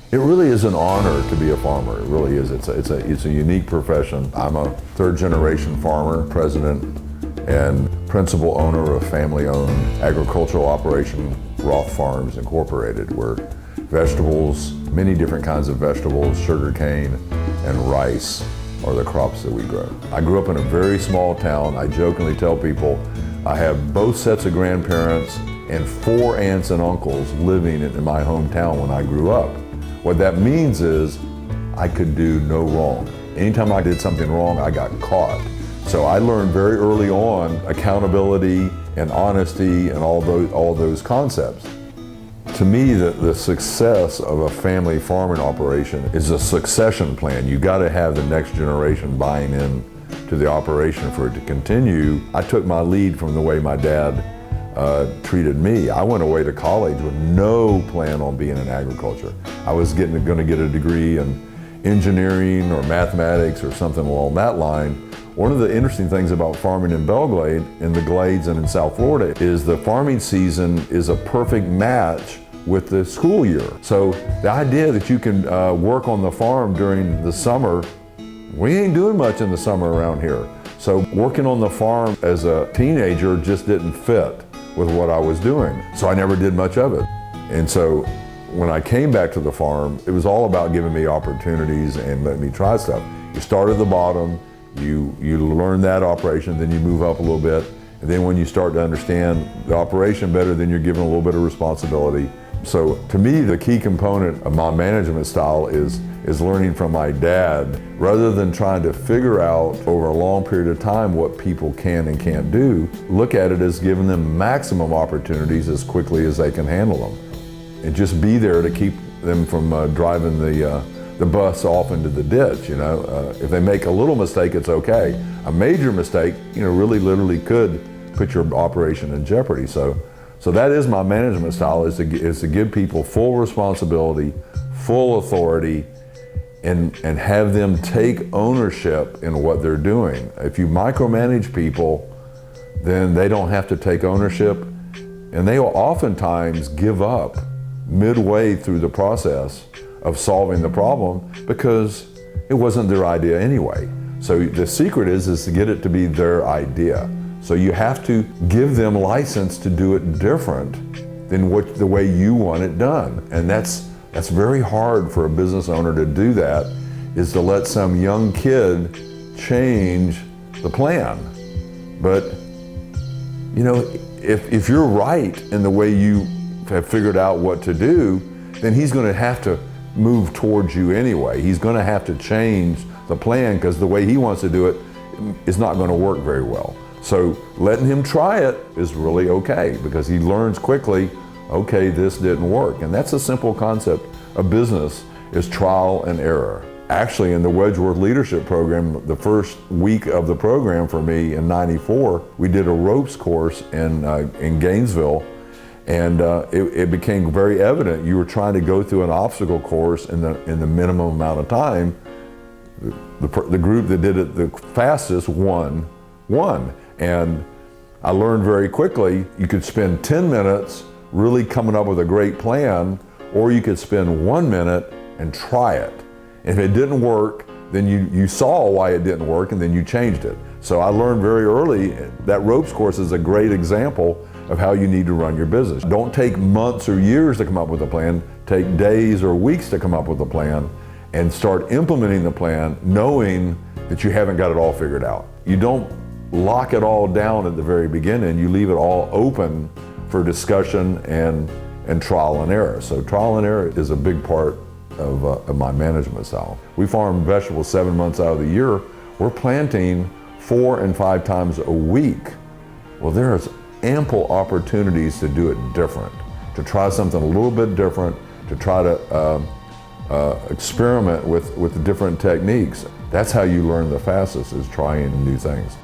It really is an honor to be a farmer. It really is. It's a unique profession. I'm a third generation farmer, president and principal owner of family-owned agricultural operation, Roth Farms Incorporated, where vegetables, many different kinds of vegetables, sugarcane and rice are the crops that we grow. I grew up in a very small town. I jokingly tell people I have both sets of grandparents and 4 aunts and uncles living in my hometown when I grew up. What that means is I could do no wrong. Anytime I did something wrong, I got caught. So I learned very early on accountability and honesty and all those concepts. To me, the success of a family farming operation is a succession plan. You got to have the next generation buying in to the operation for it to continue. I took my lead from the way my dad treated me. I went away to college with no plan on being in agriculture. I was going to get a degree in engineering or mathematics or something along that line. One of the interesting things about farming in Belglade, in the Glades and in South Florida, is the farming season is a perfect match with the school year. So the idea that you can work on the farm during the summer, we ain't doing much in the summer around here. So working on the farm as a teenager just didn't fit with what I was doing. So I never did much of it. And so when I came back to the farm, it was all about giving me opportunities and letting me try stuff. You start at the bottom, you learn that operation, then you move up a little bit. And then when you start to understand the operation better, then you're given a little bit of responsibility. So to me, the key component of my management style is learning from my dad, rather than trying to figure out over a long period of time what people can and can't do. Look at it as giving them maximum opportunities as quickly as they can handle them. And just be there to keep them from driving the bus off into the ditch. If they make a little mistake, it's okay. A major mistake, really literally could put your operation in jeopardy. So that is my management style, is to give people full responsibility, full authority, and have them take ownership in what they're doing. If you micromanage people, then they don't have to take ownership, and they will oftentimes give up midway through the process of solving the problem because it wasn't their idea anyway. So the secret is to get it to be their idea. So you have to give them license to do it different than the way you want it done. And that's very hard for a business owner to do that, is to let some young kid change the plan. But if you're right in the way you have figured out what to do, then he's going to have to move towards you anyway. He's going to have to change the plan because the way he wants to do it is not going to work very well. So letting him try it is really okay, because he learns quickly, okay, this didn't work. And that's a simple concept of business, is trial and error. Actually, in the Wedgworth Leadership Program, the first week of the program for me in '94, we did a ropes course in Gainesville. And it became very evident you were trying to go through an obstacle course in the minimum amount of time. The group that did it the fastest won. And I learned very quickly you could spend 10 minutes really coming up with a great plan, or you could spend 1 minute and try it. If it didn't work, then you saw why it didn't work, and then you changed it. So I learned very early that ropes course is a great example of how you need to run your business. Don't take months or years to come up with a plan. Take days or weeks to come up with a plan, and start implementing the plan knowing that you haven't got it all figured out. You don't lock it all down at the very beginning. You leave it all open for discussion and trial and error. So trial and error is a big part of my management style. We farm vegetables 7 months out of the year. We're planting 4 and 5 times a week. Well, there's ample opportunities to do it different, to try something a little bit different, to try to experiment with different techniques. That's how you learn the fastest, is trying new things.